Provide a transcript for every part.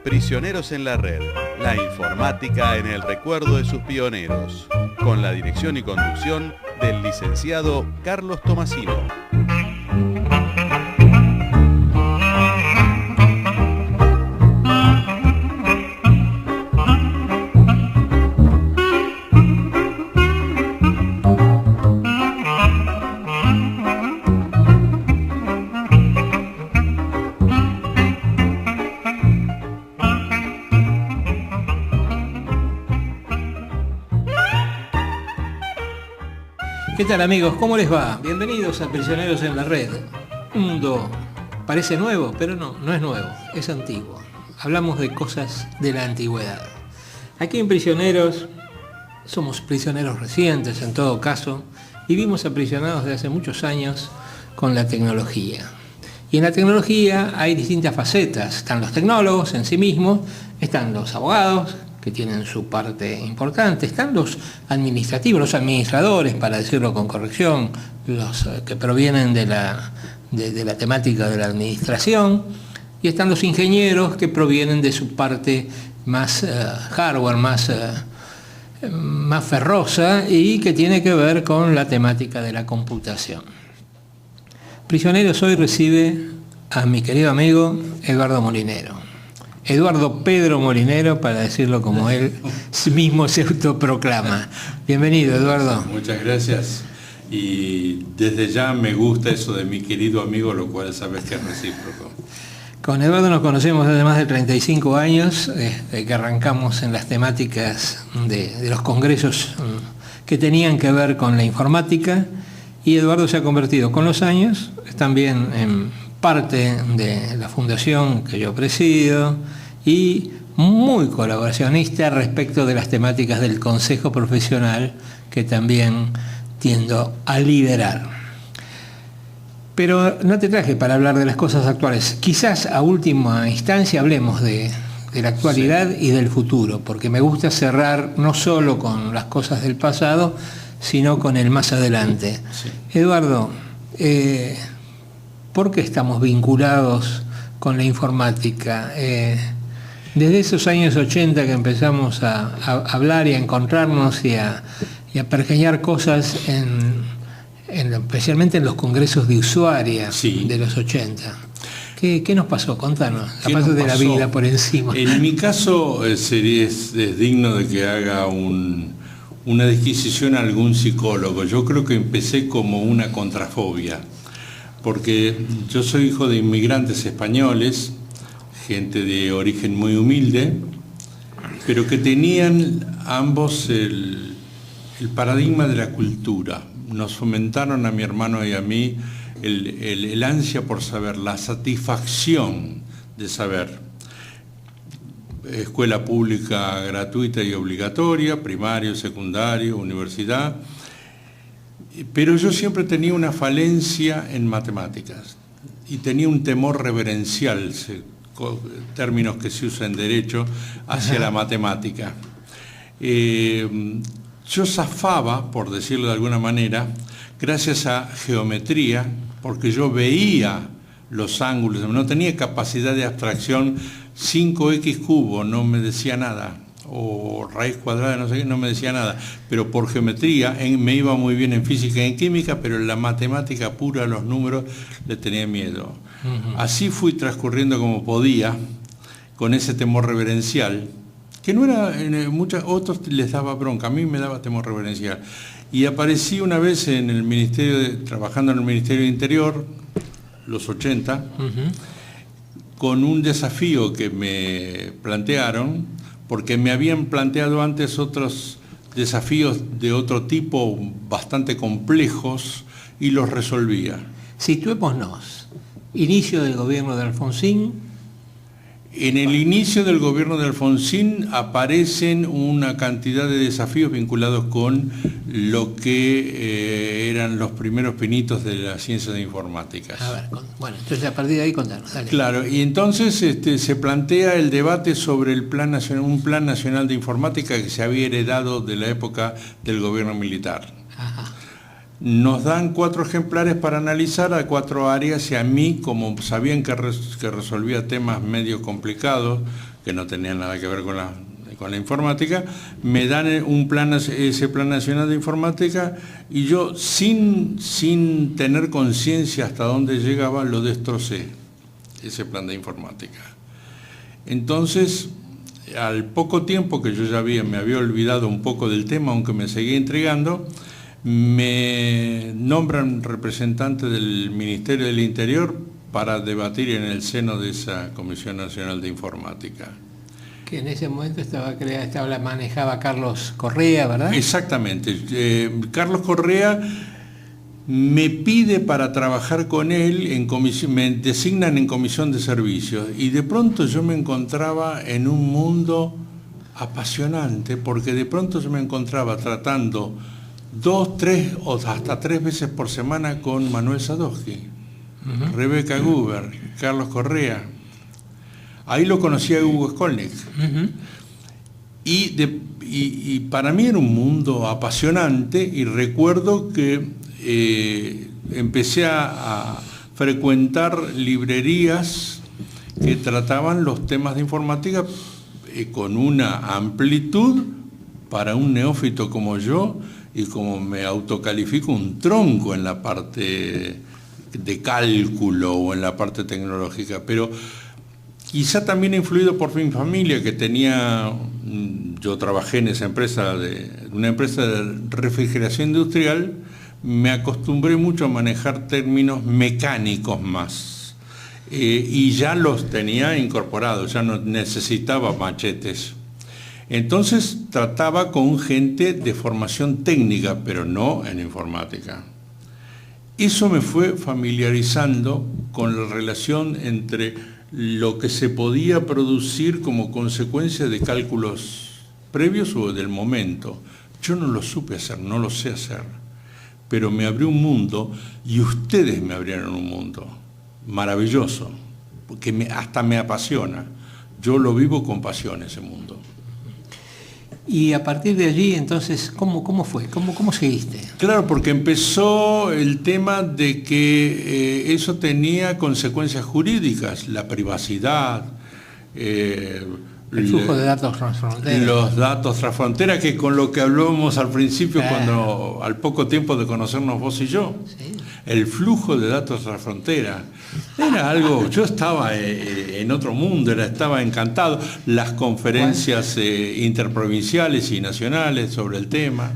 Prisioneros en la red, la informática en el recuerdo de sus pioneros, con la dirección y conducción del licenciado Carlos Tomasino. ¿Qué tal, amigos? ¿Cómo les va? Bienvenidos a Prisioneros en la Red. Un mundo parece nuevo, pero no es nuevo, es antiguo. Hablamos de cosas de la antigüedad. Aquí en Prisioneros somos prisioneros recientes, en todo caso. Vivimos aprisionados desde hace muchos años con la tecnología. Y en la tecnología hay distintas facetas. Están los tecnólogos en sí mismos, están los abogados, que tienen su parte importante, están los administrativos, los administradores, para decirlo con corrección, los que provienen de la temática de la administración, y están los ingenieros que provienen de su parte más hardware, más ferrosa, y que tiene que ver con la temática de la computación. Prisioneros hoy recibe a mi querido amigo Eduardo Molinero. Eduardo Pedro Molinero, para decirlo como él mismo se autoproclama. Bienvenido, Eduardo. Muchas gracias. Y desde ya me gusta eso de mi querido amigo, lo cual sabes que es recíproco. Con Eduardo nos conocemos desde más de 35 años, que arrancamos en las temáticas de los congresos que tenían que ver con la informática, y Eduardo se ha convertido con los años también en parte de la fundación que yo presido y muy colaboracionista respecto de las temáticas del consejo profesional que también tiendo a liderar. Pero no te traje para hablar de las cosas actuales. Quizás a última instancia hablemos de la actualidad y del futuro, porque me gusta cerrar no solo con las cosas del pasado, sino con el más adelante. Sí. Eduardo, ¿por qué estamos vinculados con la informática? Desde esos años 80 que empezamos a hablar y a encontrarnos y a pergeñar cosas, especialmente en los congresos de usuarios de los 80. ¿Qué nos pasó? Contanos, aparte de la vida por encima. En mi caso es digno de que haga una disquisición a algún psicólogo. Yo creo que empecé como una contrafobia, porque yo soy hijo de inmigrantes españoles, gente de origen muy humilde, pero que tenían ambos el paradigma de la cultura. Nos fomentaron a mi hermano y a mí el ansia por saber, la satisfacción de saber. Escuela pública gratuita y obligatoria, primario, secundario, universidad. Pero yo siempre tenía una falencia en matemáticas y tenía un temor reverencial, términos que se usan en derecho, hacia la matemática. Yo zafaba, por decirlo de alguna manera, gracias a geometría, porque yo veía los ángulos, no tenía capacidad de abstracción. 5x cubo no me decía nada, o raíz cuadrada, no sé qué, no me decía nada, pero por geometría me iba muy bien en física y en química, pero en la matemática pura, los números, le tenía miedo. Así fui transcurriendo como podía, con ese temor reverencial, que no era, otros les daba bronca, a mí me daba temor reverencial. Y aparecí una vez en el ministerio, trabajando en el Ministerio de Interior, los 80, con un desafío que me plantearon, porque me habían planteado antes otros desafíos de otro tipo bastante complejos y los resolvía. Situémonos. Inicio del gobierno de Alfonsín. En el inicio del gobierno de Alfonsín aparecen una cantidad de desafíos vinculados con lo que eran los primeros pinitos de la ciencia de informática. A ver, bueno, entonces a partir de ahí contanos, dale. Claro, y entonces se plantea el debate sobre el plan nacional, un plan nacional de informática que se había heredado de la época del gobierno militar. Ajá. Nos dan 4 ejemplares para analizar a 4 áreas y a mí, como sabían que resolvía temas medio complicados, que no tenían nada que ver con la informática, me dan ese plan nacional de informática y yo sin tener conciencia hasta dónde llegaba lo destrocé, ese plan de informática. Entonces, al poco tiempo que yo ya me había olvidado un poco del tema, aunque me seguía intrigando, me nombran representante del Ministerio del Interior para debatir en el seno de esa Comisión Nacional de Informática. Que en ese momento la manejaba Carlos Correa, ¿verdad? Exactamente. Carlos Correa me pide para trabajar con él, me designan en comisión de servicios y de pronto yo me encontraba en un mundo apasionante porque de pronto yo me encontraba tratando 2, 3 o hasta 3 veces por semana con Manuel Sadowski, Rebeca Guber, Carlos Correa. Ahí lo conocí a Hugo Skolnick. Y para mí era un mundo apasionante y recuerdo que empecé a frecuentar librerías que trataban los temas de informática con una amplitud para un neófito como yo, y como me autocalifico un tronco en la parte de cálculo o en la parte tecnológica, pero quizá también influido por mi familia que yo trabajé en esa empresa, una empresa de refrigeración industrial, me acostumbré mucho a manejar términos mecánicos más, y ya los tenía incorporados, ya no necesitaba machetes. Entonces trataba con gente de formación técnica, pero no en informática. Eso me fue familiarizando con la relación entre lo que se podía producir como consecuencia de cálculos previos o del momento. Yo no lo supe hacer, no lo sé hacer, pero me abrió un mundo y ustedes me abrieron un mundo maravilloso, porque hasta me apasiona. Yo lo vivo con pasión ese mundo. Y a partir de allí, entonces, ¿cómo fue? ¿Cómo seguiste? Claro, porque empezó el tema de que eso tenía consecuencias jurídicas, la privacidad, el flujo de datos transfronteras. Los datos transfronteras, que con lo que hablábamos al principio, al poco tiempo de conocernos vos y yo, sí. El flujo de datos transfronteras era algo, yo estaba en otro mundo, estaba encantado. Las conferencias interprovinciales y nacionales sobre el tema.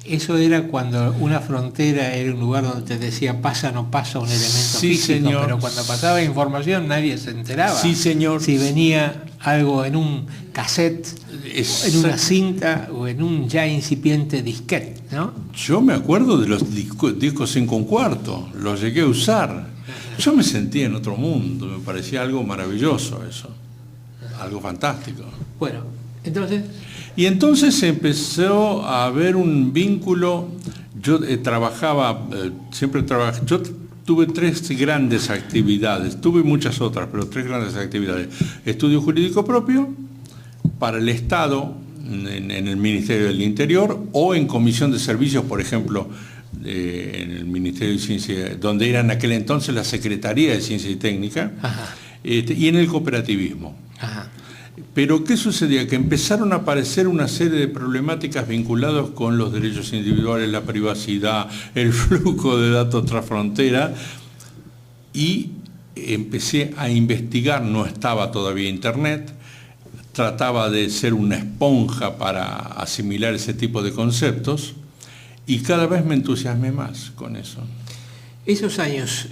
Eso era cuando una frontera era un lugar donde te decía pasa o no pasa un elemento físico, señor. Pero cuando pasaba información nadie se enteraba. Sí, señor. Si venía algo en un cassette, en una cinta o en un ya incipiente disquete, ¿no? Yo me acuerdo de los discos 5/4, los llegué a usar. Yo me sentía en otro mundo, me parecía algo maravilloso eso, algo fantástico. Bueno, entonces... Y entonces empezó a haber un vínculo. Yo yo tuve 3 grandes actividades, tuve muchas otras, pero 3 grandes actividades. Estudio jurídico propio para el Estado en el Ministerio del Interior o en comisión de servicios, por ejemplo, en el Ministerio de Ciencia, donde era en aquel entonces la Secretaría de Ciencia y Técnica, y en el cooperativismo. Ajá. Pero ¿qué sucedía? Que empezaron a aparecer una serie de problemáticas vinculadas con los derechos individuales, la privacidad, el flujo de datos transfrontera, y empecé a investigar. No estaba todavía Internet, trataba de ser una esponja para asimilar ese tipo de conceptos, y cada vez me entusiasmé más con eso. Esos años,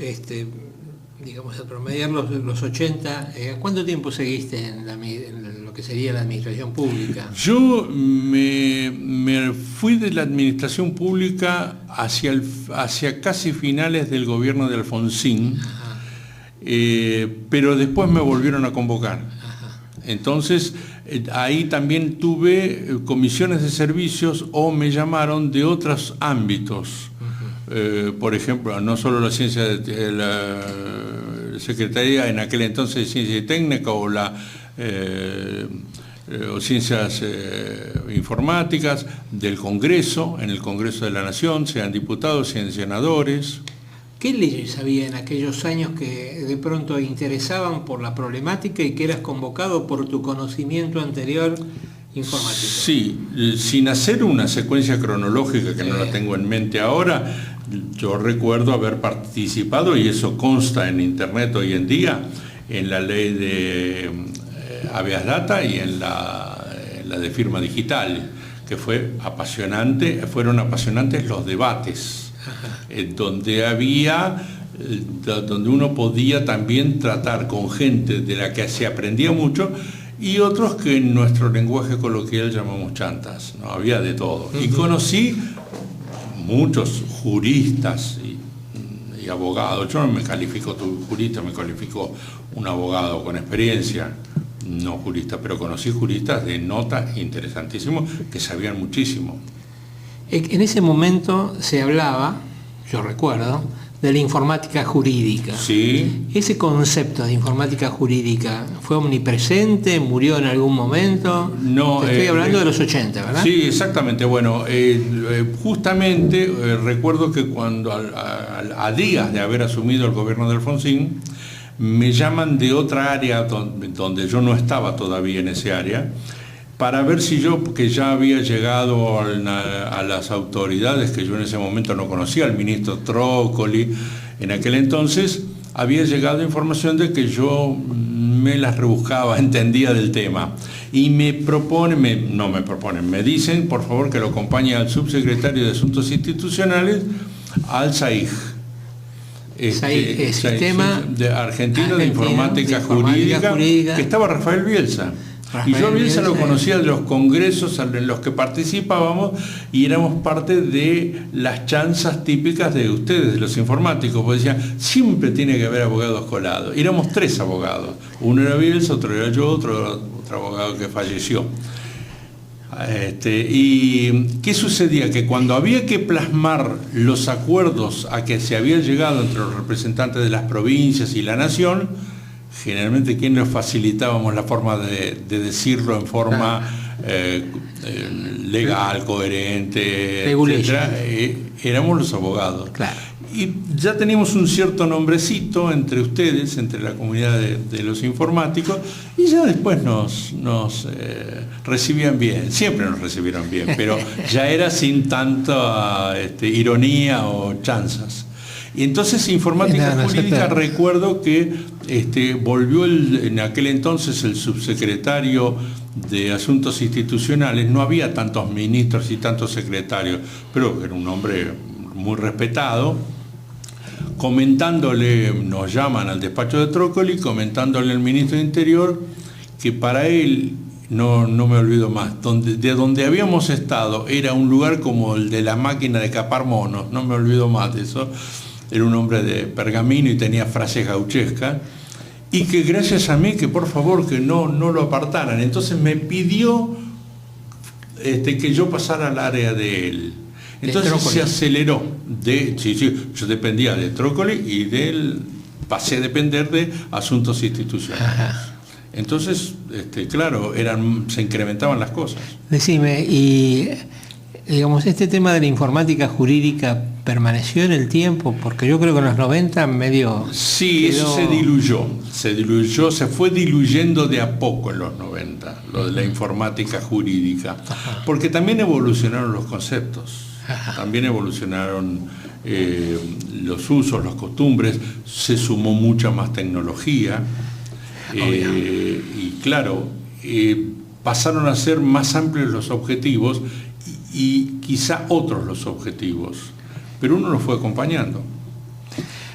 digamos, a promediar los 80, ¿cuánto tiempo seguiste en lo que sería la administración pública? Yo me fui de la administración pública hacia casi finales del gobierno de Alfonsín, pero después me volvieron a convocar. Ajá. Entonces, ahí también tuve comisiones de servicios o me llamaron de otros ámbitos. Por ejemplo, no solo la ciencia de la Secretaría en aquel entonces de Ciencia y Técnica o o ciencias informáticas del Congreso, en el Congreso de la Nación, sean diputados, sean senadores. ¿Qué leyes había en aquellos años que de pronto interesaban por la problemática y que eras convocado por tu conocimiento anterior informático? Sí, sin hacer una secuencia cronológica que no la tengo en mente ahora, yo recuerdo haber participado, y eso consta en internet hoy en día, en la ley de habeas data y en la de firma digital, que fueron apasionantes los debates. Donde uno podía también tratar con gente de la que se aprendía mucho y otros que en nuestro lenguaje coloquial llamamos chantas, ¿no? Había de todo. Y conocí muchos juristas y abogados. Yo no me califico jurista, me califico un abogado con experiencia, no jurista, pero conocí juristas de nota interesantísimos que sabían muchísimo. En ese momento se hablaba, yo recuerdo, de la informática jurídica. Sí. ¿Ese concepto de informática jurídica fue omnipresente? ¿Murió en algún momento? No. Te estoy hablando de los 80, ¿verdad? Sí, exactamente. Bueno, justamente recuerdo que cuando a días de haber asumido el gobierno de Alfonsín, me llaman de otra área donde yo no estaba todavía en ese área, para ver si yo, que ya había llegado a las autoridades que yo en ese momento no conocía, al ministro Trócoli, en aquel entonces, había llegado información de que yo me las rebuscaba, entendía del tema. Y me dicen, por favor, que lo acompañe al subsecretario de Asuntos Institucionales, al SAIJ. Sistema Argentino de Informática Jurídica, que estaba Rafael Bielsa. Y yo a Bielsa lo conocía de los congresos en los que participábamos y éramos parte de las chanzas típicas de ustedes, de los informáticos, porque decían, siempre tiene que haber abogados colados. Y éramos 3 abogados. Uno era Bielsa, otro era yo, otro abogado que falleció. ¿Y qué sucedía? Que cuando había que plasmar los acuerdos a que se había llegado entre los representantes de las provincias y la nación, generalmente quien nos facilitábamos la forma de decirlo en forma legal, coherente, etcétera, éramos los abogados. Claro. Y ya teníamos un cierto nombrecito entre ustedes, entre la comunidad de los informáticos, y ya después nos recibían bien, siempre nos recibieron bien, pero ya era sin tanta ironía o chanzas. Y entonces informática jurídica, recuerdo que volvió en aquel entonces el subsecretario de Asuntos Institucionales, no había tantos ministros y tantos secretarios, pero era un hombre muy respetado, comentándole, nos llaman al despacho de Trócoli, comentándole al ministro de Interior que para él, no me olvido más, de donde habíamos estado era un lugar como el de la máquina de capar monos, no me olvido más de eso. Era un hombre de pergamino y tenía frases gauchescas, y que gracias a mí, que por favor que no lo apartaran. Entonces me pidió que yo pasara al área de él. Entonces se aceleró. Yo dependía de Trócoli y pasé a depender de Asuntos Institucionales. Ajá. Entonces, claro, se incrementaban las cosas. Decime, y digamos, este tema de la informática jurídica permaneció en el tiempo, porque yo creo que en los 90 medio... Sí, quedó... eso se diluyó, se fue diluyendo de a poco en los 90, lo de la informática jurídica, porque también evolucionaron los conceptos, también evolucionaron los usos, las costumbres, se sumó mucha más tecnología, y claro, pasaron a ser más amplios los objetivos y quizá otros los objetivos, pero uno los fue acompañando.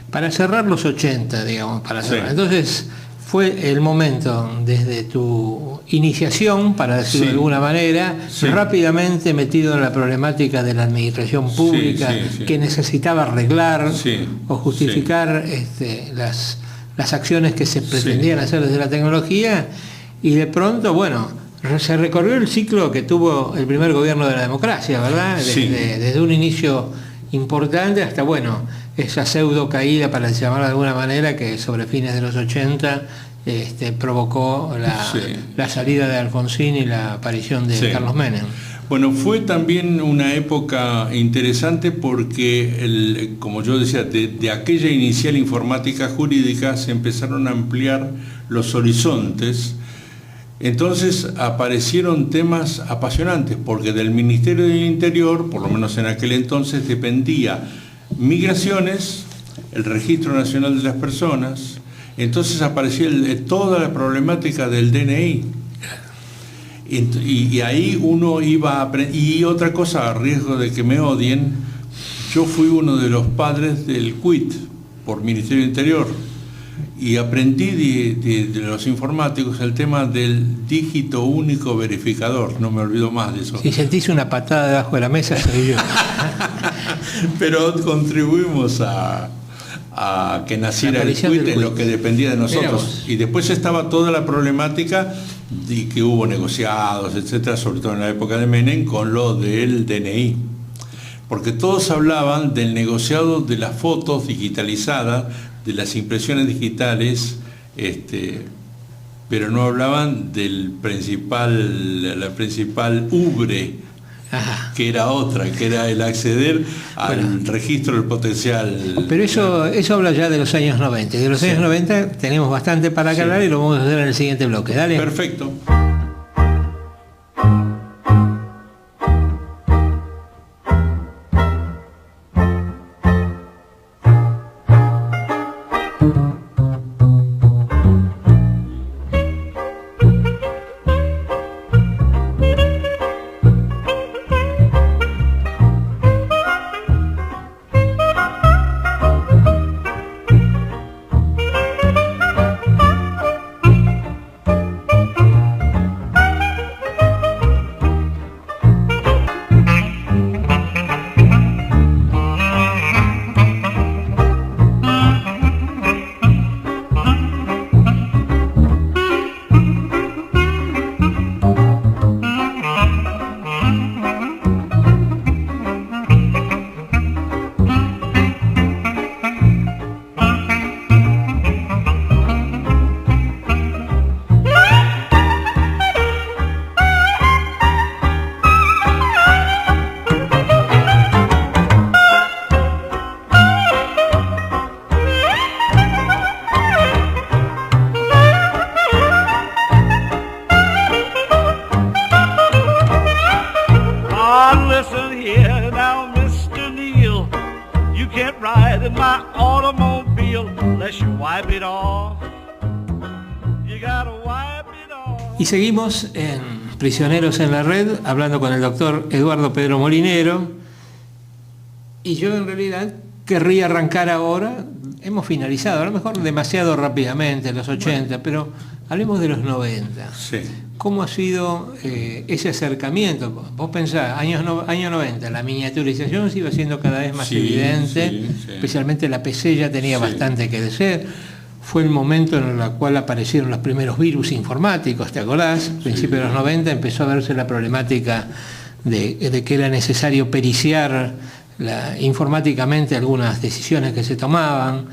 Para cerrar los 80, digamos, entonces fue el momento desde tu iniciación, para decirlo de alguna manera, rápidamente metido en la problemática de la administración pública, que necesitaba arreglar o justificar las acciones que se pretendían hacer desde la tecnología, y de pronto, bueno, se recorrió el ciclo que tuvo el primer gobierno de la democracia, ¿verdad? Sí. Desde un inicio importante hasta, bueno, esa pseudo caída, para llamarla de alguna manera, que sobre fines de los 80 provocó la salida de Alfonsín y la aparición de Carlos Menem. Bueno, fue también una época interesante porque, como yo decía, de aquella inicial informática jurídica se empezaron a ampliar los horizontes. Entonces aparecieron temas apasionantes, porque del Ministerio del Interior, por lo menos en aquel entonces, dependía migraciones, el Registro Nacional de las Personas. Entonces aparecía toda la problemática del DNI. Y ahí uno iba a aprender. Y otra cosa, a riesgo de que me odien, yo fui uno de los padres del CUIT por Ministerio del Interior y aprendí de los informáticos el tema del dígito único verificador. No me olvido más de eso. Si sentís una patada debajo de la mesa, soy yo. Pero contribuimos a que naciera el CUIT en lo que dependía de nosotros. Y después estaba toda la problemática de que hubo negociados, etcétera, sobre todo en la época de Menem, con lo del DNI. Porque todos hablaban del negociado de las fotos digitalizadas, de las impresiones digitales, pero no hablaban del la principal ubre, que era otra, que era el acceder al registro del potencial. Pero eso habla ya de los años 90. De los años 90 tenemos bastante para aclarar y lo vamos a hacer en el siguiente bloque. Dale. Perfecto. Y seguimos en Prisioneros en la Red, hablando con el doctor Eduardo Pedro Molinero. Y yo en realidad querría arrancar ahora, hemos finalizado, a lo mejor demasiado rápidamente, los 80, pero hablemos de los 90. Sí. ¿Cómo ha sido ese acercamiento? Vos pensás, año 90, la miniaturización se iba haciendo cada vez más evidente, especialmente la PC ya tenía bastante que decir. Fue el momento en el cual aparecieron los primeros virus informáticos, ¿te acordás? A principios de los 90 empezó a verse la problemática de que era necesario periciar informáticamente algunas decisiones que se tomaban.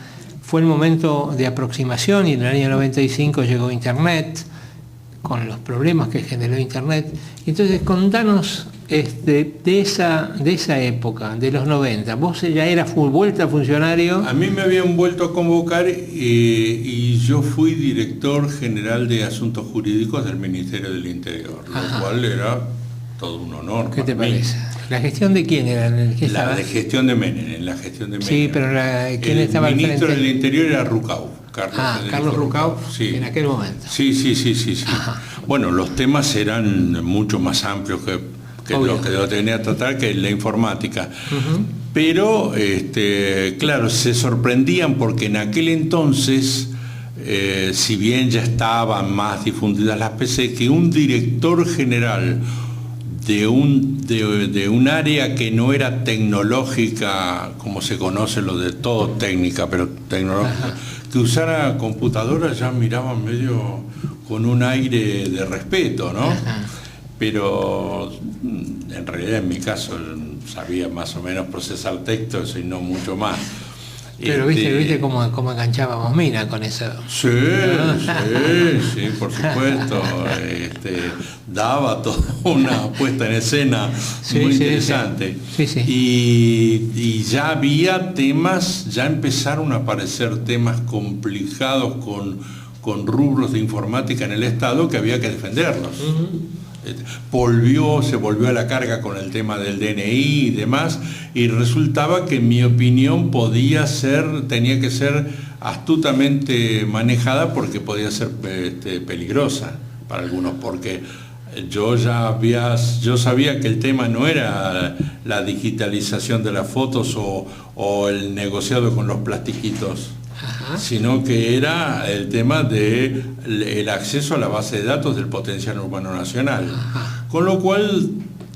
Fue el momento de aproximación y en el año 95 llegó Internet, con los problemas que generó Internet. Entonces, contanos de esa época, de los 90. ¿Vos ya eras vuelta funcionario? A mí me habían vuelto a convocar y yo fui director general de Asuntos Jurídicos del Ministerio del Interior, lo cual era todo un honor. ¿Qué te parece? ¿La gestión de quién era? La de gestión de Menem, en la gestión de Menem. Sí, pero ¿quién estaba al frente? El ministro del Interior era Rucau. Carlos Rucau, en aquel momento. Sí. Bueno, los temas eran mucho más amplios que lo que tenía que tratar, que la informática. Pero, claro, se sorprendían porque en aquel entonces, si bien ya estaban más difundidas las PC, que un director general de un área que no era tecnológica, como se conoce lo de todo técnica, pero tecnológica, que usara computadoras ya miraban medio con un aire de respeto, ¿no? Ajá. Pero en realidad en mi caso sabía más o menos procesar textos y no mucho más. Pero viste cómo enganchábamos mina con eso. Sí, por supuesto. Daba toda una puesta en escena muy interesante. Sí. Y ya había temas, ya empezaron a aparecer temas complicados con rubros de informática en el Estado que había que defenderlos. Se volvió a la carga con el tema del DNI y demás, y resultaba que mi opinión tenía que ser astutamente manejada porque podía ser peligrosa para algunos, porque yo sabía que el tema no era la digitalización de las fotos o el negociado con los plastiquitos. Ajá. Sino que era el tema del acceso a la base de datos del potencial urbano nacional. Ajá. Con lo cual,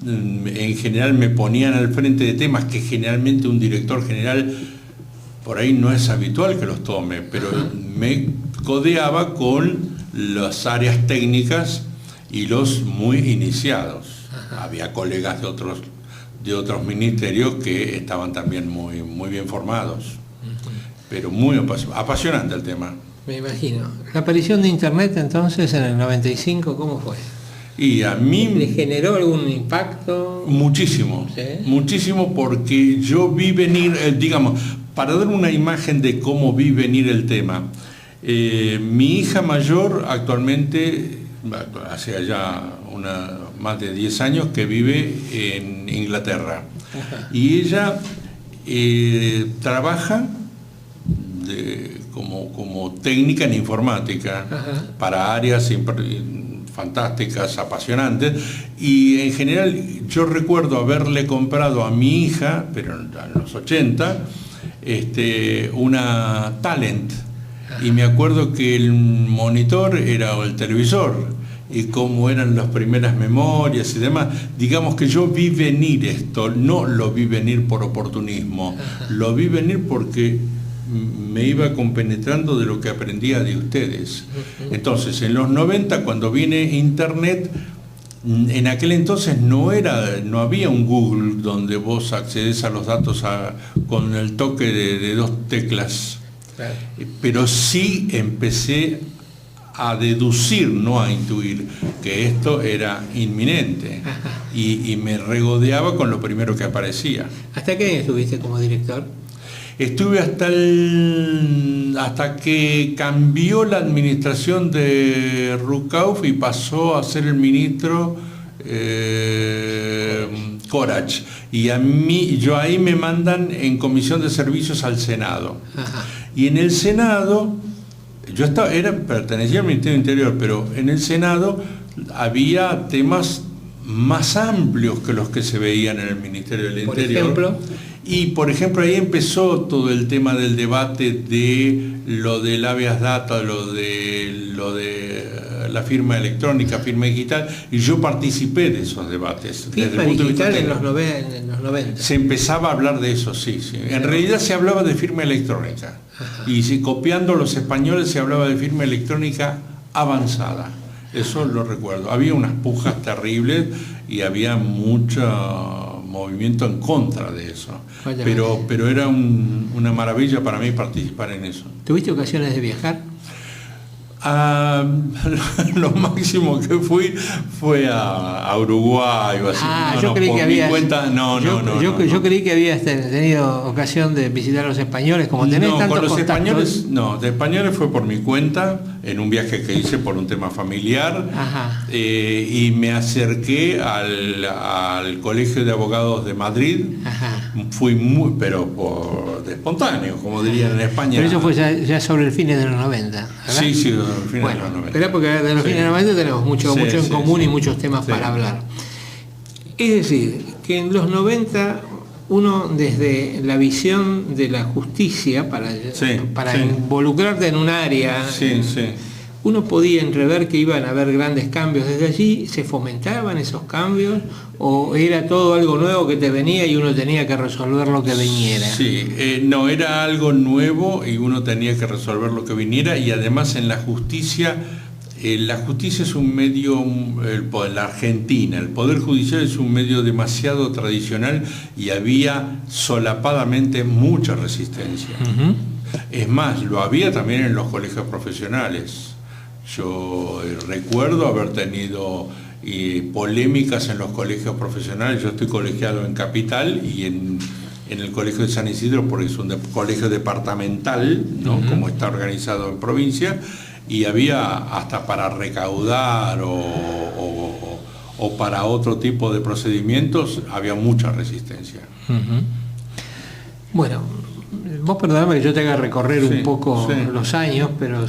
en general me ponían al frente de temas que generalmente un director general por ahí no es habitual que los tome, pero me codeaba con las áreas técnicas y los muy iniciados. Ajá. Había colegas de otros ministerios que estaban también muy, muy bien formados. Pero muy apasionante el tema. Me imagino. La aparición de Internet entonces en el 95, ¿cómo fue? Y a mí... ¿Le generó algún impacto? Muchísimo, ¿sí? Muchísimo, porque yo vi venir, para dar una imagen de cómo vi venir el tema, mi hija mayor actualmente, hace ya más de 10 años que vive en Inglaterra. Ajá. Y ella trabaja como técnica en informática. Ajá. Para áreas fantásticas, apasionantes, y en general yo recuerdo haberle comprado a mi hija, pero en los 80, una Talent. Ajá. Y me acuerdo que el monitor era el televisor, y cómo eran las primeras memorias y demás. Digamos que yo vi venir esto, no lo vi venir por oportunismo. Ajá. Lo vi venir porque me iba compenetrando de lo que aprendía de ustedes. Entonces, en los 90, cuando viene Internet, en aquel entonces no había un Google donde vos accedes a los datos con el toque de 2 teclas. Claro. Pero sí empecé a deducir, no a intuir, que esto era inminente. Y me regodeaba con lo primero que aparecía. ¿Hasta qué año estuviste como director? Estuve hasta que cambió la administración de Rucauf y pasó a ser el ministro Corach. Y ahí me mandan en comisión de servicios al Senado. Ajá. Y en el Senado, pertenecía al Ministerio del Interior, pero en el Senado había temas más amplios que los que se veían en el Ministerio del Interior. Por ejemplo, ahí empezó todo el tema del debate de lo del habeas data, lo de la firma electrónica, firma digital, y yo participé de esos debates. Firma digital en los 90. Se empezaba a hablar de eso, sí. En realidad se hablaba de firma electrónica. Ajá. Y copiando los españoles se hablaba de firma electrónica avanzada. Eso lo recuerdo. Había unas pujas terribles y había mucho movimiento en contra de eso. Pero era una maravilla para mí participar en eso. ¿Tuviste ocasiones de viajar? Lo máximo que fue a Uruguay o así. Yo creí que habías tenido ocasión de visitar a los españoles, como tenés tantos con los contactos. Españoles, no, de españoles fue por mi cuenta, en un viaje que hice por un tema familiar. Ajá. Y me acerqué al Colegio de Abogados de Madrid. Ajá. Fui pero de espontáneo, como dirían en España. Pero eso fue ya sobre el fines de los 90, ¿verdad? Sí, bueno, pero porque de los fines de los 90 tenemos mucho en común y muchos temas para hablar. Es decir, que en los 90 uno, desde la visión de la justicia, para involucrarte en un área, uno podía entrever que iban a haber grandes cambios. Desde allí se fomentaban esos cambios, o era todo algo nuevo que te venía y uno tenía que resolver lo que viniera. No, era algo nuevo y uno tenía que resolver lo que viniera, y además en la justicia La justicia es un medio, la Argentina, el Poder Judicial es un medio demasiado tradicional y había solapadamente mucha resistencia. Ujú. Es más, lo había también en los colegios profesionales. Yo recuerdo haber tenido polémicas en los colegios profesionales. Yo estoy colegiado en Capital y en el Colegio de San Isidro, porque es un colegio departamental, ¿no? Uh-huh. Como está organizado en provincia, y había hasta para recaudar o para otro tipo de procedimientos, había mucha resistencia. Uh-huh. Bueno, vos perdoname que yo te haga recorrer un poco los años, pero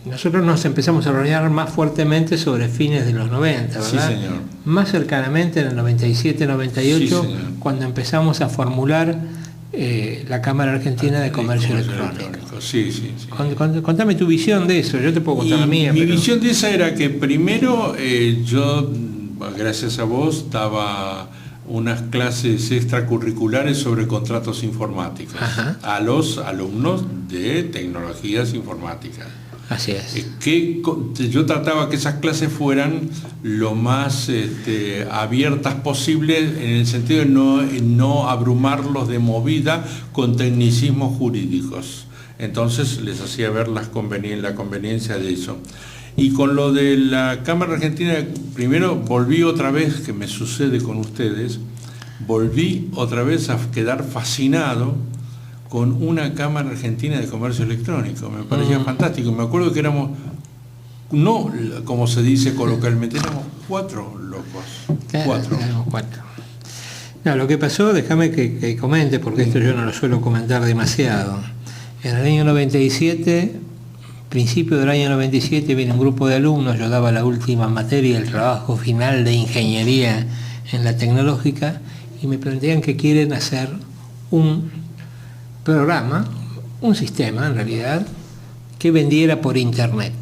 nosotros nos empezamos a reunir más fuertemente sobre fines de los 90, ¿verdad? Sí, señor. Más cercanamente en el 97-98, Sí, cuando empezamos a formular la Cámara Argentina de Comercio Electrónico. Sí. Contame tu visión de eso, yo te puedo contar la mía. Mi visión de esa era que primero yo, gracias a vos, daba unas clases extracurriculares sobre contratos informáticos. Ajá. A los alumnos de tecnologías informáticas. Así es. Yo trataba que esas clases fueran lo más abiertas posible, en el sentido de no abrumarlos de movida con tecnicismos jurídicos. Entonces les hacía ver la conveniencia de eso. Y con lo de la Cámara Argentina, primero volví otra vez, que me sucede con ustedes, volví otra vez a quedar fascinado con una Cámara Argentina de Comercio Electrónico. Me parecía fantástico. Me acuerdo que éramos, no como se dice coloquialmente, éramos 4 locos. Éramos 4. No, lo que pasó, déjame que comente, porque esto yo no lo suelo comentar demasiado. En el año 97, principio del año 97, viene un grupo de alumnos, yo daba la última materia, el trabajo final de ingeniería en la tecnológica, y me plantean que quieren hacer un programa, un sistema en realidad, que vendiera por internet.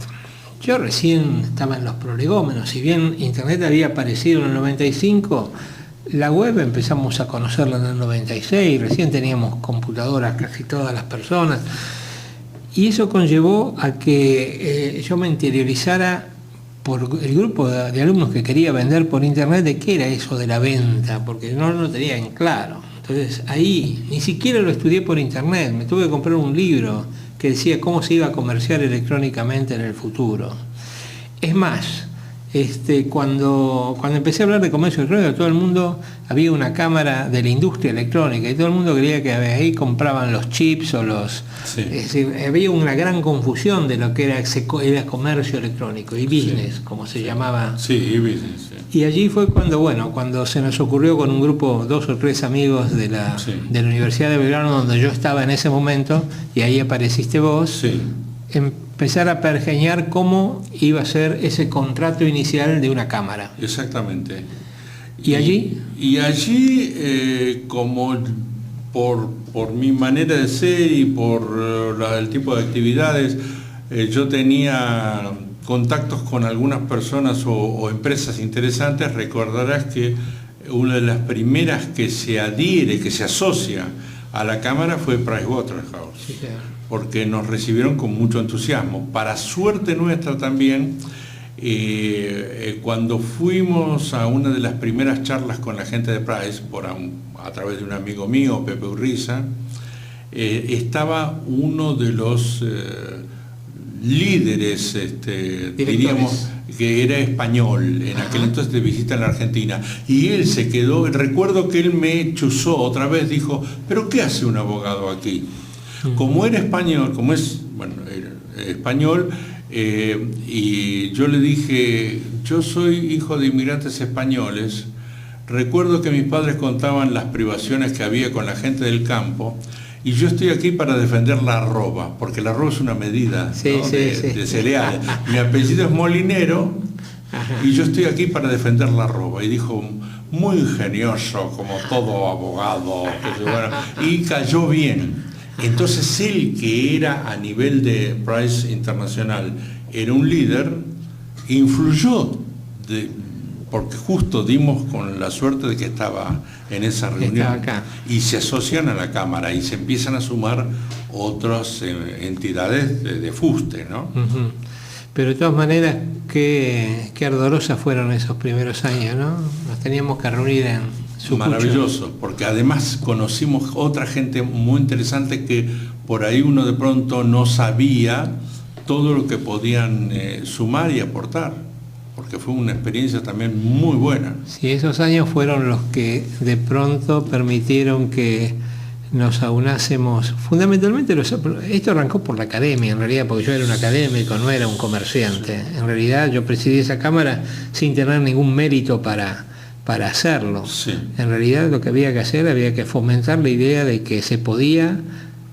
Yo recién estaba en los prolegómenos, si bien internet había aparecido en el 95, la web empezamos a conocerla en el 96, recién teníamos computadoras casi todas las personas, y eso conllevó a que yo me interiorizara por el grupo de alumnos que quería vender por internet de qué era eso de la venta, porque no lo tenía en claro. Entonces ahí ni siquiera lo estudié por internet, me tuve que comprar un libro que decía cómo se iba a comerciar electrónicamente en el futuro. Es más, cuando empecé a hablar de comercio electrónico, todo el mundo, había una cámara de la industria electrónica y todo el mundo creía que ahí compraban los chips o los... Sí. Es decir, había una gran confusión de lo que era comercio electrónico y business, como se llamaba. Sí, y business. Sí. Y allí fue cuando se nos ocurrió con un grupo, 2 o 3 amigos de la Universidad de Belgrano, donde yo estaba en ese momento, y ahí apareciste vos, empezar a pergeñar cómo iba a ser ese contrato inicial de una cámara. Exactamente. ¿Y allí? Y allí, como por mi manera de ser y por el tipo de actividades, yo tenía contactos con algunas personas o empresas interesantes. Recordarás que una de las primeras que se adhiere, que se asocia a la Cámara fue Pricewaterhouse. Sí, claro. Porque nos recibieron con mucho entusiasmo. Para suerte nuestra también, cuando fuimos a una de las primeras charlas con la gente de Price, a través de un amigo mío, Pepe Urriza, estaba uno de los líderes, diríamos, que era español, en aquel entonces de visita en la Argentina, y él se quedó, recuerdo que él me chuzó otra vez, dijo, ¿pero qué hace un abogado aquí? Como era español, era español, y yo le dije, yo soy hijo de inmigrantes españoles, recuerdo que mis padres contaban las privaciones que había con la gente del campo, y yo estoy aquí para defender la arroba, porque la arroba es una medida de cereal. Mi apellido es Molinero, y yo estoy aquí para defender la arroba. Y dijo, muy ingenioso, como todo abogado, y cayó bien. Entonces él, que era a nivel de Price Internacional, era un líder, influyó, porque justo dimos con la suerte de que estaba en esa reunión acá. Y se asocian a la Cámara y se empiezan a sumar otras entidades de fuste, ¿no? Uh-huh. Pero de todas maneras, qué ardorosas fueron esos primeros años, ¿no? Nos teníamos que reunir en Sucucho. Maravilloso, porque además conocimos otra gente muy interesante que por ahí uno de pronto no sabía todo lo que podían sumar y aportar, porque fue una experiencia también muy buena. Sí, esos años fueron los que de pronto permitieron que nos aunásemos, fundamentalmente esto arrancó por la academia en realidad, porque yo era un académico, no era un comerciante. En realidad yo presidí esa cámara sin tener ningún mérito para hacerlo. Sí. En realidad lo que había que hacer, había que fomentar la idea de que se podía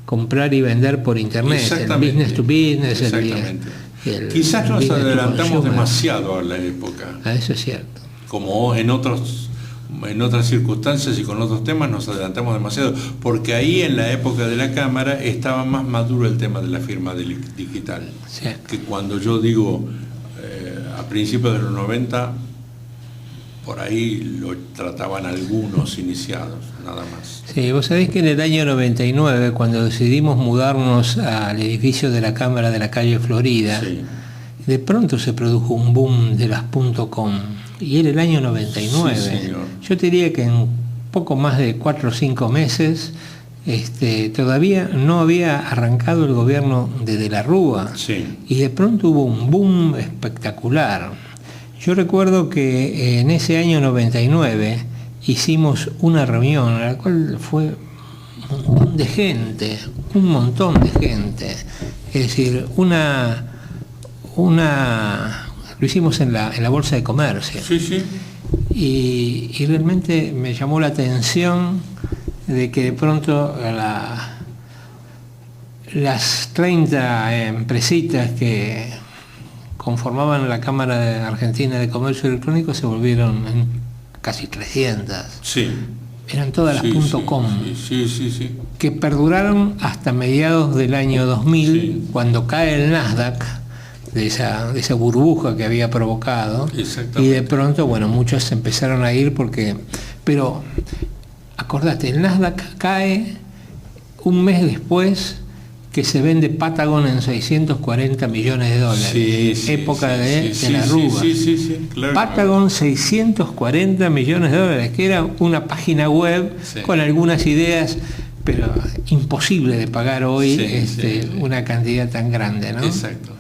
comprar y vender por internet, el business to business. Exactamente. Quizás nos adelantamos demasiado a la época. Eso es cierto. Como en otras circunstancias y con otros temas nos adelantamos demasiado, porque ahí en la época de la cámara estaba más maduro el tema de la firma digital. Sí. Que cuando yo digo a principios de los 90, por ahí lo trataban algunos iniciados, nada más. Sí, vos sabés que en el año 99, cuando decidimos mudarnos al edificio de la Cámara de la calle Florida, sí, de pronto se produjo un boom de las .com, y era el año 99. Sí, señor. Yo te diría que en poco más de 4 o 5 meses todavía no había arrancado el gobierno de la Rúa, sí, y de pronto hubo un boom espectacular. Yo recuerdo que en ese año 99 hicimos una reunión en la cual fue un montón de gente. Es decir, lo hicimos en la Bolsa de Comercio. sí, sí. Y realmente me llamó la atención de que de pronto las 30 empresitas que conformaban la Cámara Argentina de Comercio Electrónico se volvieron casi 300. Sí. Eran todas las .com, sí. que perduraron hasta mediados del año 2000, Sí. cuando cae el Nasdaq de esa burbuja que había provocado. Exactamente. Y de pronto, bueno, muchos empezaron a ir pero acordate, el Nasdaq cae un mes después que se vende Patagon en 640 millones de dólares. Sí, época de la sí, Rúa. Sí, claro. Patagon 640 millones de dólares, que era una página web con algunas ideas, pero imposible de pagar hoy una cantidad tan grande, ¿no? Exacto.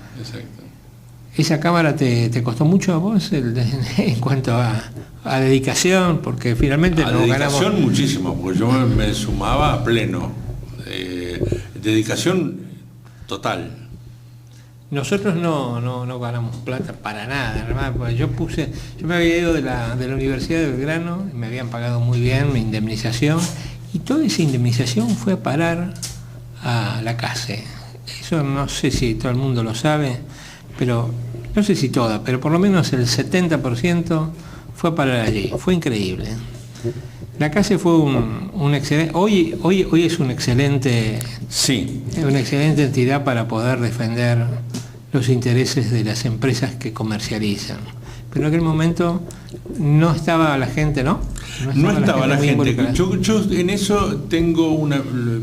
¿Esa cámara te costó mucho a vos en cuanto a dedicación? Porque finalmente no ganamos. Dedicación muchísimo, porque yo me sumaba a pleno. Dedicación total. Nosotros no ganamos plata para nada, hermano, porque yo me había ido de la Universidad de Belgrano, me habían pagado muy bien mi indemnización, y toda esa indemnización fue a parar a la CASE. Eso no sé si todo el mundo lo sabe, pero no sé si toda, pero por lo menos el 70% fue a parar allí. Fue increíble. La CASE fue un excelente. Hoy es una excelente entidad para poder defender los intereses de las empresas que comercializan. Pero en aquel momento no estaba la gente, ¿no? No estaba la gente. Yo en eso tengo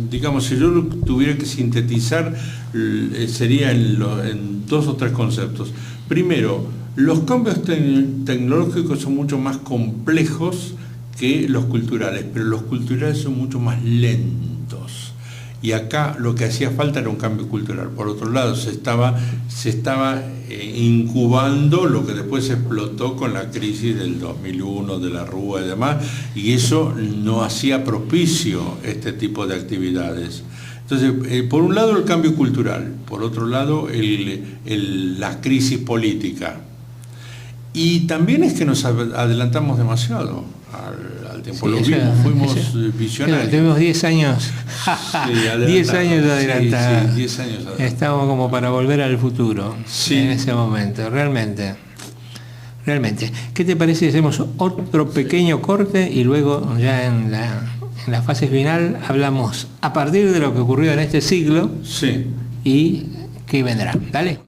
digamos, si yo lo tuviera que sintetizar, sería en 2 o 3 conceptos. Primero, los cambios tecnológicos son mucho más complejos que los culturales, pero los culturales son mucho más lentos. Y acá lo que hacía falta era un cambio cultural. Por otro lado, se estaba incubando lo que después explotó con la crisis del 2001, de la Rúa y demás, y eso no hacía propicio este tipo de actividades. Entonces, por un lado el cambio cultural, por otro lado la crisis política. Y también es que nos adelantamos demasiado al tiempo. Lo vimos, fuimos visionarios. Tuvimos 10 años. 10 años adelantados. Sí, 10 años adelantados. Estábamos como para volver al futuro en ese momento, realmente. ¿Qué te parece si hacemos otro pequeño corte y luego ya en la fase final hablamos a partir de lo que ocurrió en este siglo y qué vendrá? Dale.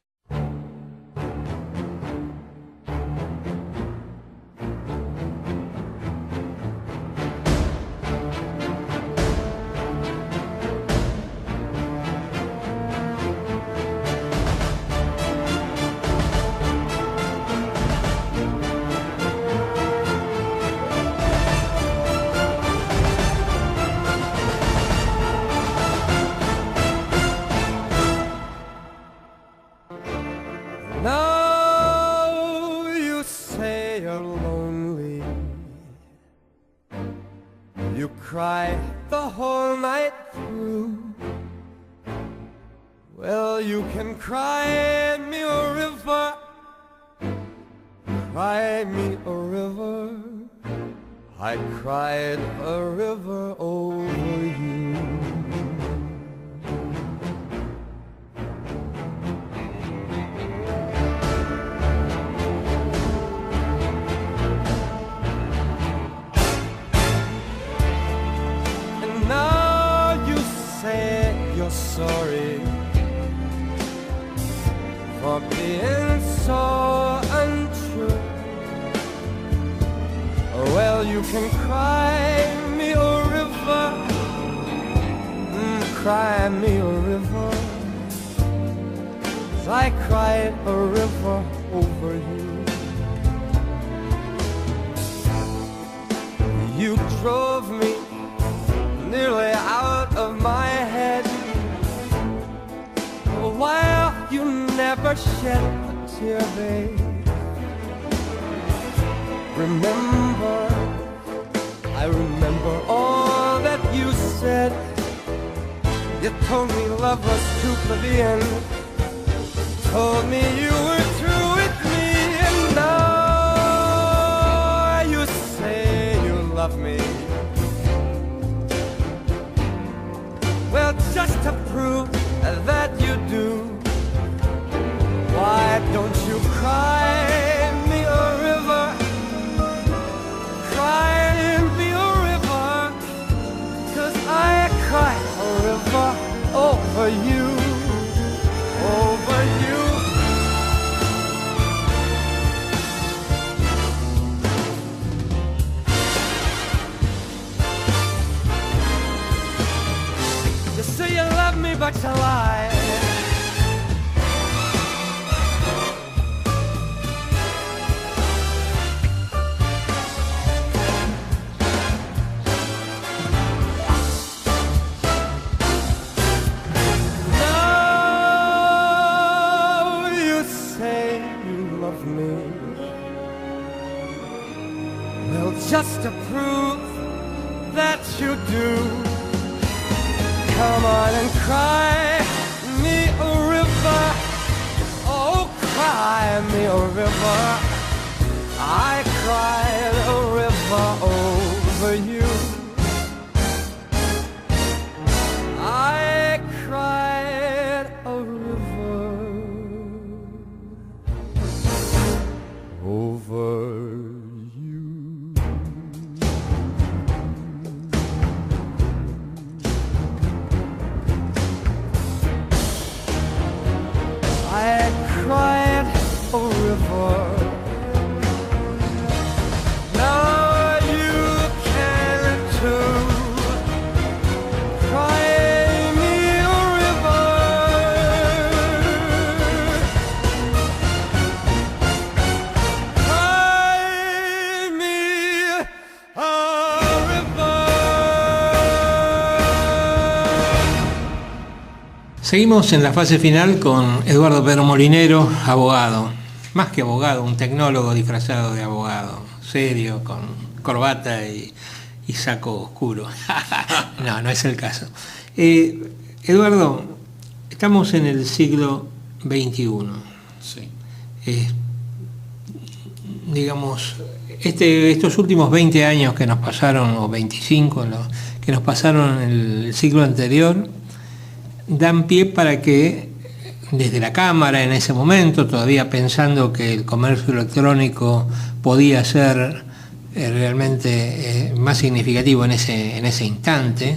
You cry the whole night through. Well, you can cry me a river, cry me a river. I cried a river over you. And now you say you're sorry for being so untrue. Well, you can cry me a river, cry me a river, 'cause I cried a river over you. You drove me nearly out of my head, while you never shed a tear, babe. Remember, I remember all that you said. You told me love was too plebeian, told me you were through with me, and now you say you love me. Well, just to prove that you do, why don't you cry me a river? Cry me a river, 'cause I cry a river over you, over you. You say you love me, but you lie. Just to prove that you do, come on and cry me a river. Oh, cry me a river. I cried a river over you. I cried a river over you. I cried a river. Now you can too. Cry me a river. Cry me a river. Seguimos en la fase final con Eduardo Pedro Molinero, abogado. Más que abogado, un tecnólogo disfrazado de abogado. Serio, con corbata y saco oscuro. No, no es el caso. Eduardo, estamos en el siglo XXI. Sí. Digamos, estos últimos 20 años que nos pasaron, o 25, que nos pasaron en el siglo anterior, dan pie para que desde la Cámara en ese momento, todavía pensando que el comercio electrónico podía ser realmente más significativo en ese instante,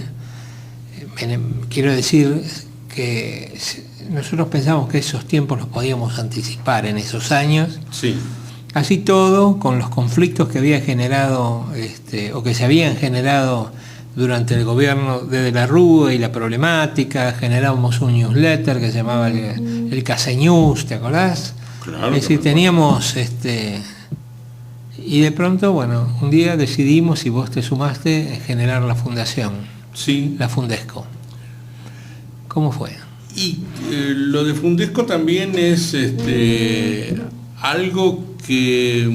quiero decir que nosotros pensamos que esos tiempos los podíamos anticipar en esos años. Sí. Así todo, con los conflictos que había generado o que se habían generado durante el gobierno de De la Rúa y la problemática, generamos un newsletter que se llamaba el Casenews, ¿te acordás? Claro. Es decir, teníamos y de pronto, bueno, un día decidimos, y vos te sumaste, generar la fundación. Sí. La Fundesco. ¿Cómo fue? Y lo de Fundesco también es algo que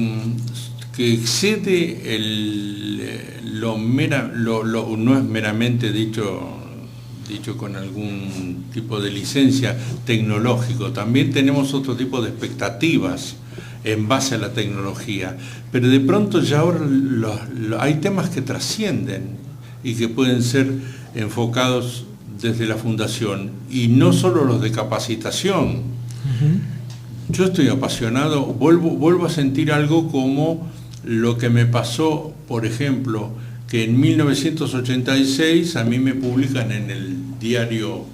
que excede no es meramente dicho con algún tipo de licencia tecnológico, también tenemos otro tipo de expectativas en base a la tecnología, pero de pronto ya ahora hay temas que trascienden y que pueden ser enfocados desde la fundación, y no solo los de capacitación. Yo estoy apasionado, vuelvo a sentir algo como lo que me pasó, por ejemplo, que en 1986 a mí me publican en el diario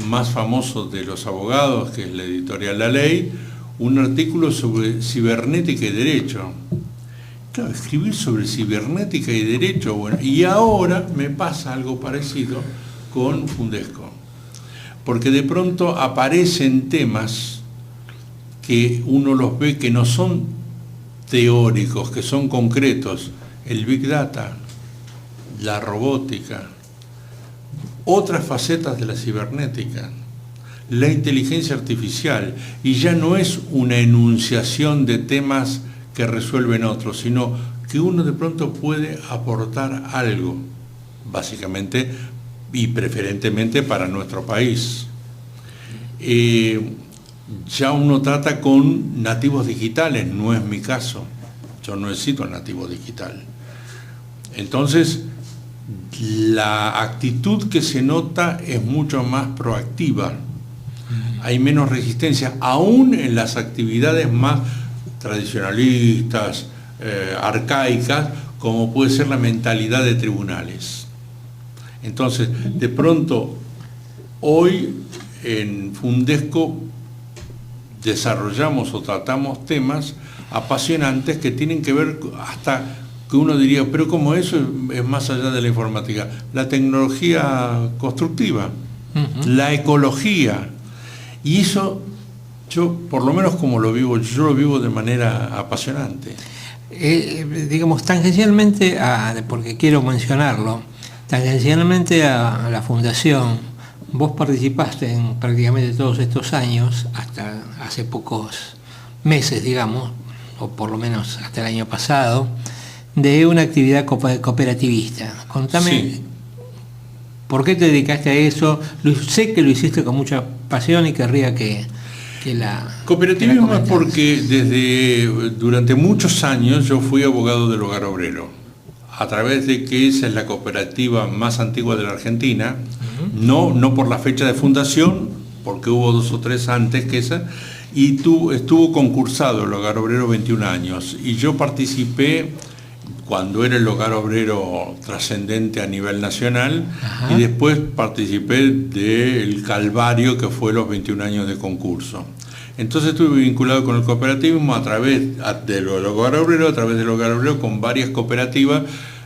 más famoso de los abogados, que es la editorial La Ley, un artículo sobre cibernética y derecho. Claro, escribir sobre cibernética y derecho, bueno, y ahora me pasa algo parecido con Fundesco, porque de pronto aparecen temas que uno los ve que no son teóricos, que son concretos: el Big Data, la robótica, otras facetas de la cibernética, la inteligencia artificial, y ya no es una enunciación de temas que resuelven otros, sino que uno de pronto puede aportar algo, básicamente y preferentemente para nuestro país. Ya uno trata con nativos digitales, no es mi caso, yo no necesito nativo digital. Entonces, la actitud que se nota es mucho más proactiva, hay menos resistencia, aún en las actividades más tradicionalistas, arcaicas, como puede ser la mentalidad de tribunales. Entonces, de pronto, hoy en Fundesco desarrollamos o tratamos temas apasionantes que tienen que ver hasta que uno diría, pero como eso es más allá de la informática, la tecnología constructiva, la ecología, y eso yo, por lo menos como lo vivo, yo lo vivo de manera apasionante. Digamos, tangencialmente, porque quiero mencionarlo, tangencialmente a la Fundación, vos participaste en prácticamente todos estos años, hasta hace pocos meses, digamos, o por lo menos hasta el año pasado, de una actividad cooperativista. Contame, sí, ¿por qué te dedicaste a eso? Sé que lo hiciste con mucha pasión y querría que la... Cooperativismo es porque durante muchos años yo fui abogado del Hogar Obrero, a través de que esa es la cooperativa más antigua de la Argentina, no por la fecha de fundación, porque hubo 2 o 3 antes que esa, y estuvo concursado el Hogar Obrero 21 años, y yo participé cuando era el Hogar Obrero trascendente a nivel nacional, y después participé del Calvario, que fue los 21 años de concurso. Entonces estuve vinculado con el cooperativismo a través del Hogar Obrero, con varias cooperativas,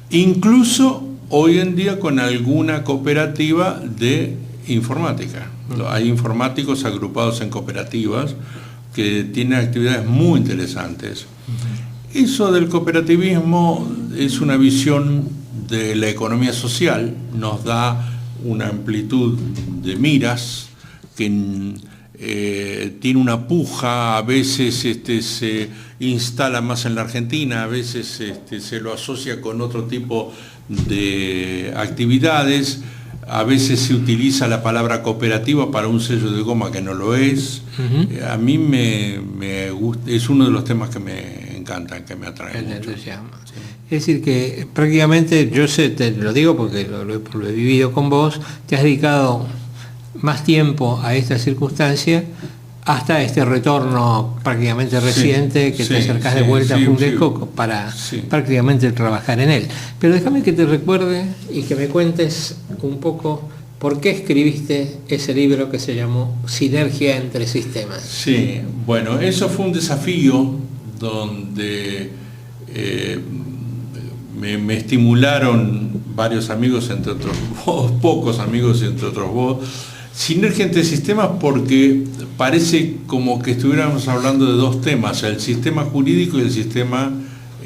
incluso hoy en día con alguna cooperativa de informática. Hay informáticos agrupados en cooperativas que tienen actividades muy interesantes. Eso del cooperativismo es una visión de la economía social, nos da una amplitud de miras que tiene una puja, a veces se instala más en la Argentina, a veces se lo asocia con otro tipo de actividades, a veces se utiliza la palabra cooperativa para un sello de goma que no lo es. A mí me gusta, es uno de los temas que me encantan, que me atraen mucho. Sí. Es decir, que prácticamente, yo sé, te lo digo porque lo he vivido con vos, te has dedicado más tiempo a esta circunstancia hasta este retorno prácticamente reciente, que te acercás de vuelta a Fundesco para prácticamente trabajar en él. Pero déjame que te recuerde y que me cuentes un poco por qué escribiste ese libro que se llamó Sinergia entre Sistemas. Sí, bueno, eso fue un desafío donde me estimularon varios amigos, entre otros vos, pocos amigos entre otros vos. Sinergia entre sistemas, porque parece como que estuviéramos hablando de 2 temas, el sistema jurídico y el sistema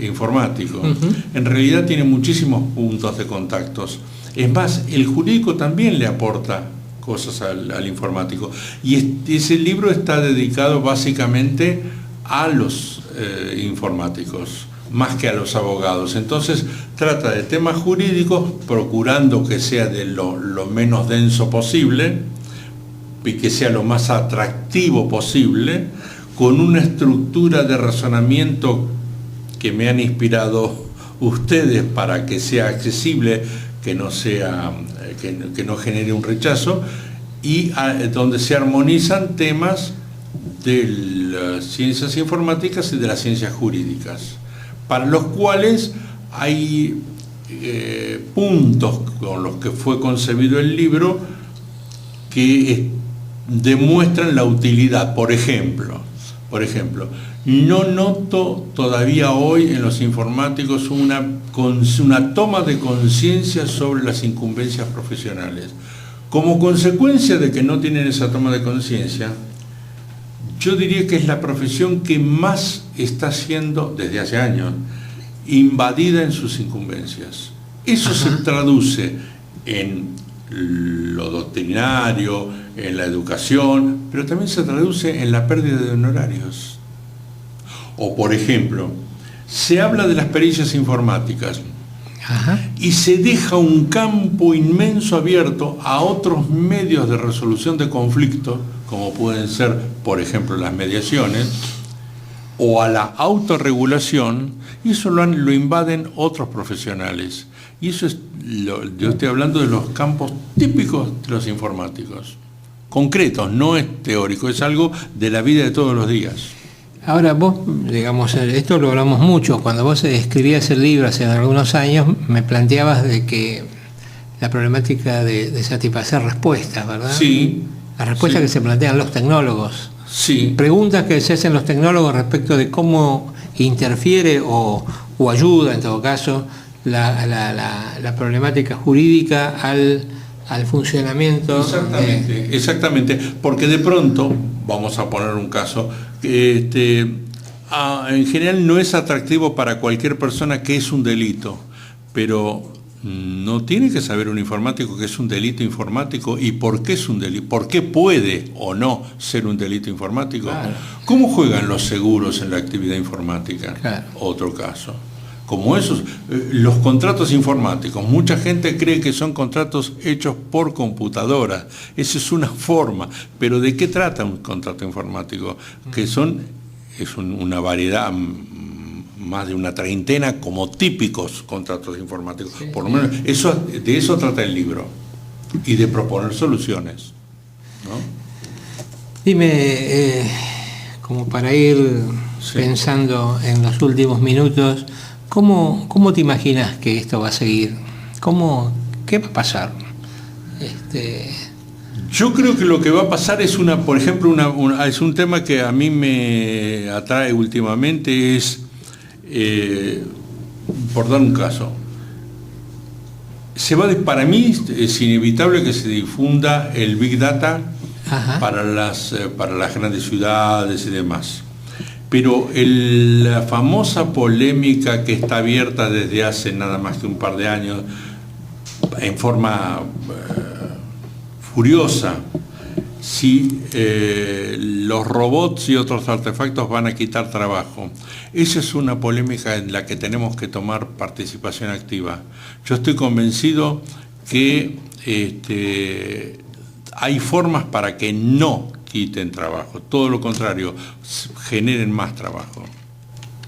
informático. En realidad tiene muchísimos puntos de contactos. Es más, el jurídico también le aporta cosas al informático. Y ese libro está dedicado básicamente a los informáticos, más que a los abogados. Entonces trata de temas jurídicos, procurando que sea de lo menos denso posible y que sea lo más atractivo posible, con una estructura de razonamiento que me han inspirado ustedes para que sea accesible, que no genere un rechazo, y donde se armonizan temas de las ciencias informáticas y de las ciencias jurídicas, para los cuales hay puntos con los que fue concebido el libro que demuestran la utilidad. Por ejemplo, no noto todavía hoy en los informáticos una toma de conciencia sobre las incumbencias profesionales. Como consecuencia de que no tienen esa toma de conciencia, yo diría que es la profesión que más está siendo, desde hace años, invadida en sus incumbencias. Eso se traduce en lo doctrinario, en la educación, pero también se traduce en la pérdida de honorarios. O, por ejemplo, se habla de las pericias informáticas y se deja un campo inmenso abierto a otros medios de resolución de conflictos, como pueden ser, por ejemplo, las mediaciones, o a la autorregulación, y eso lo invaden otros profesionales. Y eso yo estoy hablando de los campos típicos de los informáticos, concretos, no es teórico, es algo de la vida de todos los días. Ahora vos, digamos, esto lo hablamos mucho, cuando vos escribías el libro hace algunos años, me planteabas de que la problemática de satisfacer respuestas, ¿verdad? Sí. Las respuestas que se plantean los tecnólogos. Sí. Preguntas que se hacen los tecnólogos respecto de cómo interfiere o ayuda, en todo caso, la problemática jurídica al funcionamiento. Exactamente, porque de pronto, vamos a poner un caso, en general no es atractivo para cualquier persona que es un delito, pero no tiene que saber un informático que es un delito informático y por qué es un delito, por qué puede o no ser un delito informático. Claro. ¿Cómo juegan los seguros en la actividad informática? Claro. Otro caso. Como esos, los contratos informáticos, mucha gente cree que son contratos hechos por computadora. Esa es una forma, pero ¿de qué trata un contrato informático? Que es una variedad, más de una treintena como típicos contratos informáticos. Sí. Por lo menos de eso trata el libro, y de proponer soluciones, ¿no? Dime, como para ir pensando en los últimos minutos, ¿cómo te imaginas que esto va a seguir? ¿Qué va a pasar? Yo creo que lo que va a pasar es por ejemplo, es un tema que a mí me atrae últimamente, por dar un caso, para mí es inevitable que se difunda el Big Data para las grandes ciudades y demás. Pero la famosa polémica que está abierta desde hace nada más que un par de años, en forma furiosa, si los robots y otros artefactos van a quitar trabajo. Esa es una polémica en la que tenemos que tomar participación activa. Yo estoy convencido que hay formas para que no quiten trabajo, todo lo contrario, generen más trabajo.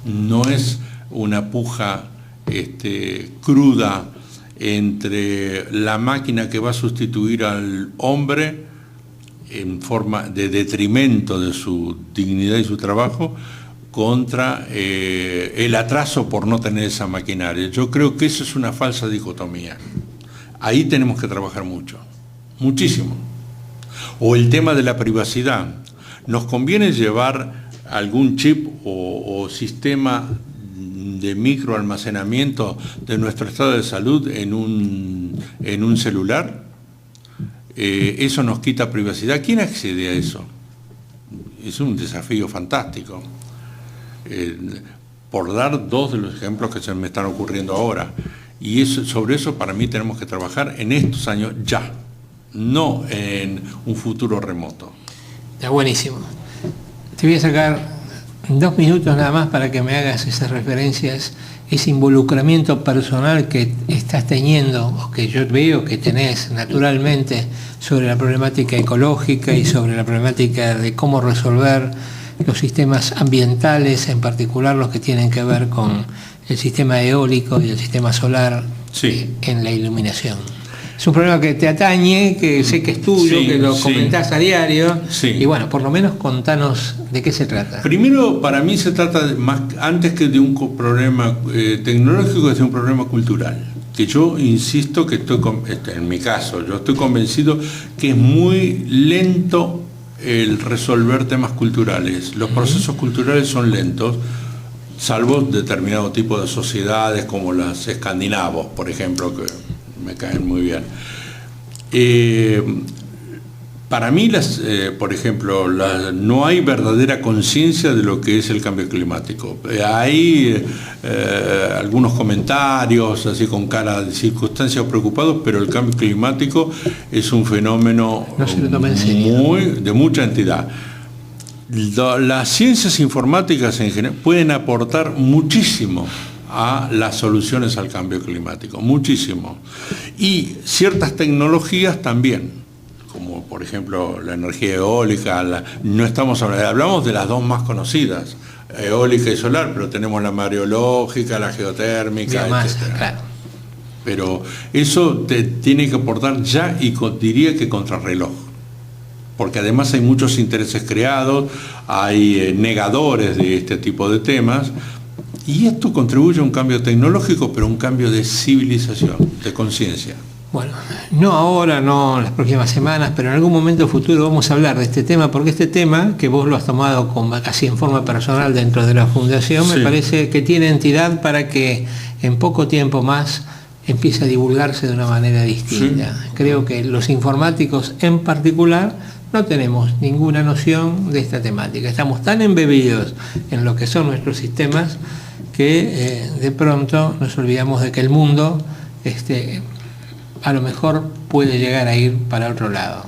No es una puja cruda entre la máquina que va a sustituir al hombre en forma de detrimento de su dignidad y su trabajo contra el atraso por no tener esa maquinaria. Yo creo que eso es una falsa dicotomía. Ahí tenemos que trabajar muchísimo. O el tema de la privacidad. ¿Nos conviene llevar algún chip o sistema de microalmacenamiento de nuestro estado de salud en un celular? Eso nos quita privacidad. ¿Quién accede a eso? Es un desafío fantástico. Por dar dos de los ejemplos que se me están ocurriendo ahora. Y sobre eso para mí tenemos que trabajar en estos años ya, no en un futuro remoto. Está buenísimo. Te voy a sacar 2 minutos nada más para que me hagas esas referencias, ese involucramiento personal que estás teniendo, o que yo veo que tenés naturalmente, sobre la problemática ecológica y sobre la problemática de cómo resolver los sistemas ambientales, en particular los que tienen que ver con el sistema eólico y el sistema solar, Sí. en la iluminación. Es un problema que te atañe, que sé que es tuyo, Sí, que lo sí. comentás a diario. Sí. Y bueno, por lo menos contanos de qué se trata. Primero, para mí se trata más, antes que de un problema tecnológico, es de un problema cultural. Que yo insisto que en mi caso, yo estoy convencido que es muy lento el resolver temas culturales. Los procesos culturales son lentos, salvo determinado tipo de sociedades como las escandinavos, por ejemplo, que me caen muy bien. Para mí, por ejemplo, no hay verdadera conciencia de lo que es el cambio climático. Hay algunos comentarios así con cara de circunstancias preocupados, pero el cambio climático es un fenómeno No se lo toma en serio. de mucha entidad. Las ciencias informáticas en general pueden aportar muchísimo a las soluciones al cambio climático, muchísimo. Y ciertas tecnologías también, como por ejemplo la energía eólica. No estamos hablamos de las dos más conocidas, eólica y solar, pero tenemos la mareológica, la geotérmica, Biomasa, etc. claro. Pero eso te tiene que aportar ya, y diría que contrarreloj, porque además hay muchos intereses creados, hay negadores de este tipo de temas, y esto contribuye a un cambio tecnológico, pero un cambio de civilización, de conciencia. Bueno, no ahora, no en las próximas semanas, pero en algún momento futuro vamos a hablar de este tema, porque este tema, que vos lo has tomado casi en forma personal dentro de la Fundación, Sí. me parece que tiene entidad para que en poco tiempo más empiece a divulgarse de una manera distinta. Sí. Creo que los informáticos en particular no tenemos ninguna noción de esta temática. Estamos tan embebidos en lo que son nuestros sistemas que de pronto nos olvidamos de que el mundo a lo mejor puede llegar a ir para otro lado.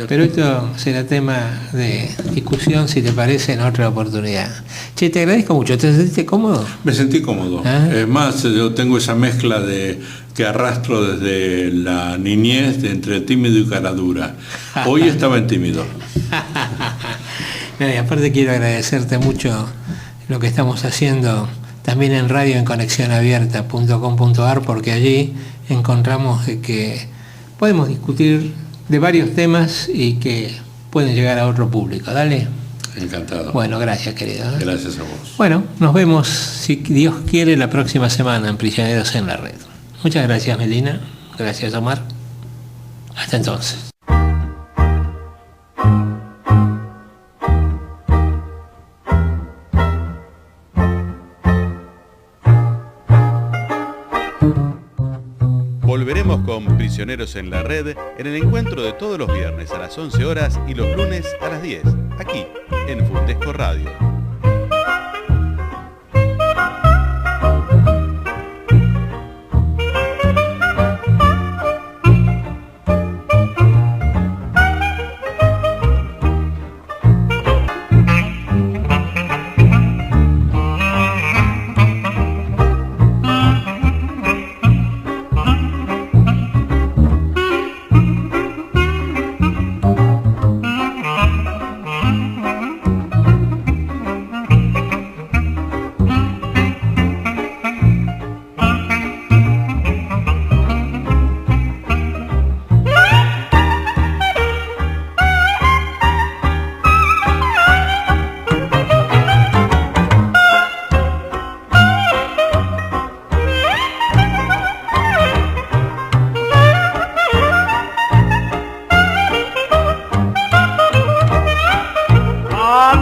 Pero esto será tema de discusión, si te parece, en otra oportunidad. Che, te agradezco mucho. ¿Te sentiste cómodo? Me sentí cómodo. ¿Ah? Es más, yo tengo esa mezcla que arrastro desde la niñez, entre tímido y cara dura. Hoy estaba en tímido. No, y aparte quiero agradecerte mucho lo que estamos haciendo también en radio en conexionabierta.com.ar, porque allí encontramos de que podemos discutir de varios temas y que pueden llegar a otro público. Dale. Encantado. Bueno, gracias, querido. Gracias a vos. Bueno, nos vemos, si Dios quiere, la próxima semana en Prisioneros en la Red. Muchas gracias, Melina. Gracias, Omar. Hasta entonces. Volveremos con Prisioneros en la Red en el encuentro de todos los viernes a las 11 horas y los lunes a las 10, aquí en Fundesco Radio.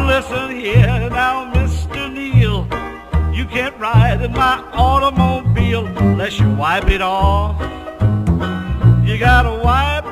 Listen here now, Mr. Neal, you can't ride in my automobile unless you wipe it off. You gotta wipe